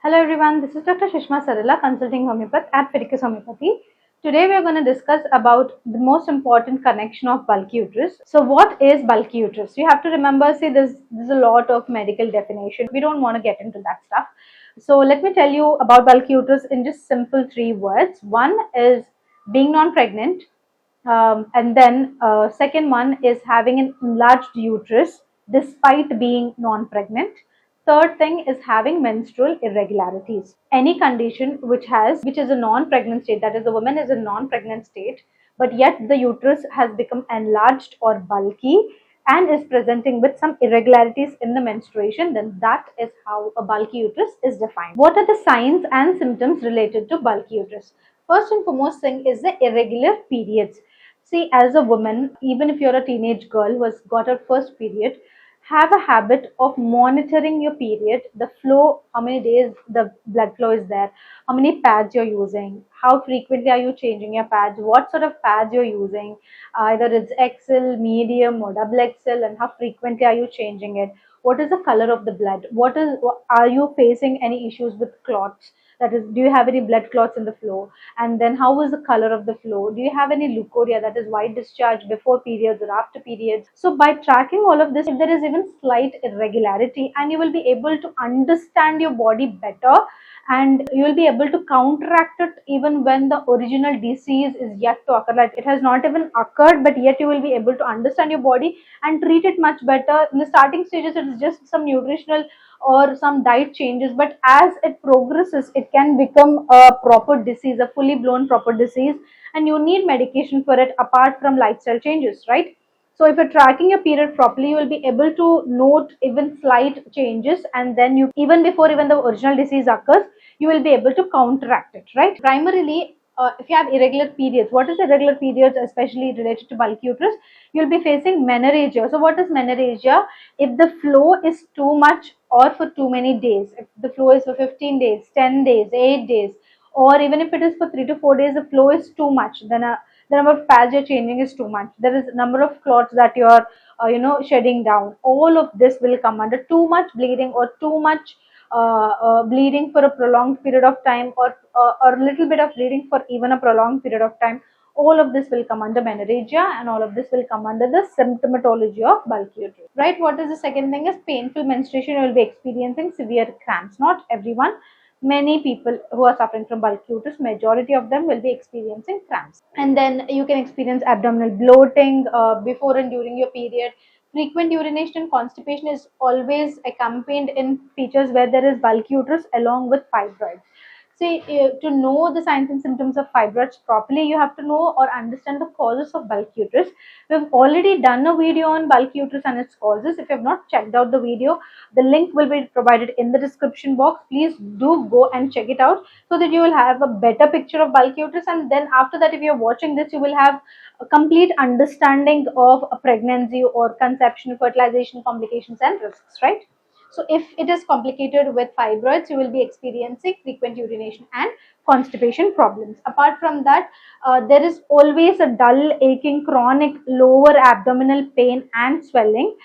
Hello everyone, this is Dr. Shishma Sarala, consulting homeopath at Fidicus Homeopathy. Today we are going to discuss about the most important connection of bulky uterus. So what is bulky uterus? You have to remember, see there's a lot of medical definition. We don't want to get into that stuff. So let me tell you about bulky uterus in just simple 3 words. One is being non-pregnant, and then second one is having an enlarged uterus despite being non-pregnant. Third thing is having menstrual irregularities. Any condition which is a non-pregnant state, that is the woman is a non-pregnant state, but yet the uterus has become enlarged or bulky and is presenting with some irregularities in the menstruation, then that is how a bulky uterus is defined. What are the signs and symptoms related to bulky uterus? First and foremost thing is the irregular periods. See, as a woman, even if you're a teenage girl who has got her first period, have a habit of monitoring your period, the flow, how many days the blood flow is there, how many pads you're using, how frequently are you changing your pads, what sort of pads you're using, either it's XL, medium or double XL, and how frequently are you changing it, what is the color of the blood, are you facing any issues with clots, that is, do you have any blood clots in the flow, and then how is the color of the flow, do you have any leukorrhea, that is white discharge before periods or after periods. So by tracking all of this, if there is even slight irregularity, and you will be able to understand your body better, and you will be able to counteract it even when the original disease is yet to occur, like it has not even occurred, but yet you will be able to understand your body and treat it much better. In the starting stages it is just some nutritional or some diet changes, but as it progresses it can become a proper disease, a fully blown proper disease, and you need medication for it apart from lifestyle changes, right? So if you're tracking your period properly, you will be able to note even slight changes, and then you, even before even the original disease occurs, you will be able to counteract it, right? Primarily, if you have irregular periods, what is irregular periods, especially related to bulky uterus? You'll be facing menorrhagia. So what is menorrhagia? If the flow is too much or for too many days, if the flow is for 15 days, 10 days, 8 days, or even if it is for 3 to 4 days, the flow is too much, then the number of pads you're changing is too much. There is a number of clots that you're shedding down. All of this will come under too much bleeding or too much bleeding for a prolonged period of time, or a little bit of bleeding for even a prolonged period of time. All of this will come under menorrhagia, and all of this will come under the symptomatology of bulky uterus, right? What is the second thing is painful menstruation. You will be experiencing severe cramps. Not everyone, many people who are suffering from bulky uterus, majority of them will be experiencing cramps. And then you can experience abdominal bloating before and during your period. Frequent urination and constipation is always accompanied in features where there is bulky uterus along with fibroids. See, to know the signs and symptoms of fibroids properly, you have to know or understand the causes of bulky uterus. We've already done a video on bulky uterus and its causes. If you have not checked out the video, the link will be provided in the description box. Please do go and check it out so that you will have a better picture of bulky uterus, and then after that, if you're watching this, you will have a complete understanding of a pregnancy or conception, fertilization, complications and risks, right? So if it is complicated with fibroids, you will be experiencing frequent urination and constipation problems. Apart from that, there is always a dull, aching, chronic lower abdominal pain and swelling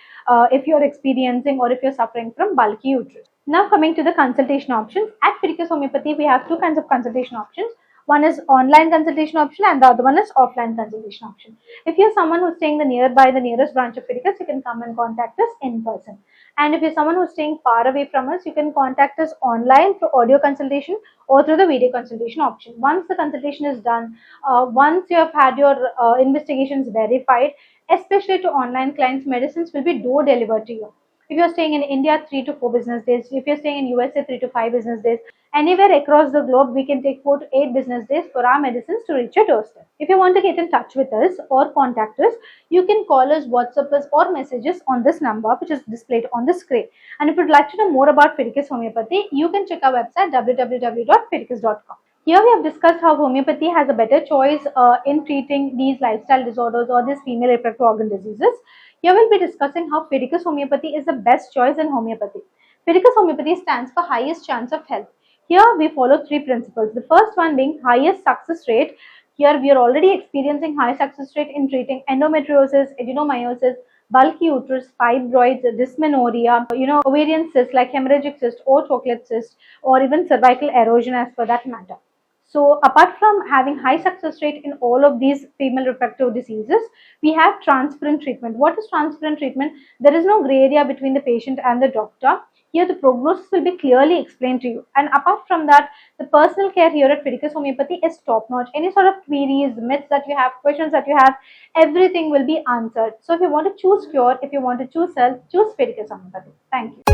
if you're experiencing or if you're suffering from bulky uterus. Now coming to the consultation options. At Fidicus Homeopathy, we have two kinds of consultation options. One is online consultation option and the other one is offline consultation option. If you're someone who's staying the nearest branch of Fidicus, you can come and contact us in person. And if you're someone who's staying far away from us, you can contact us online through audio consultation or through the video consultation option. Once the consultation is done, once you have had your investigations verified, especially to online clients, medicines will be door delivered to you. If you're staying in India, 3 to 4 business days. If you're staying in USA, 3 to 5 business days. Anywhere across the globe, we can take 4 to 8 business days for our medicines to reach your doorstep. If you want to get in touch with us or contact us, you can call us, WhatsApp us or messages on this number which is displayed on the screen. And if you'd like to know more about Fidicus Homeopathy, you can check our website www.fidicus.com. Here we have discussed how homeopathy has a better choice in treating these lifestyle disorders or these female reproductive organ diseases. Here we'll be discussing how Fidicus Homeopathy is the best choice in homeopathy. Fidicus Homeopathy stands for highest chance of health. Here we follow 3 principles. The first one being highest success rate. Here we are already experiencing high success rate in treating endometriosis, adenomyosis, bulky uterus, fibroids, dysmenorrhea, ovarian cysts like hemorrhagic cyst or chocolate cyst, or even cervical erosion as per that matter. So apart from having high success rate in all of these female reproductive diseases, we have transparent treatment. What is transparent treatment? There is no gray area between the patient and the doctor. Here the prognosis will be clearly explained to you. And apart from that, the personal care here at Fidicus Homeopathy is top notch. Any sort of queries, myths that you have, questions that you have, everything will be answered. So if you want to choose cure, if you want to choose health, choose Fidicus Homeopathy. Thank you.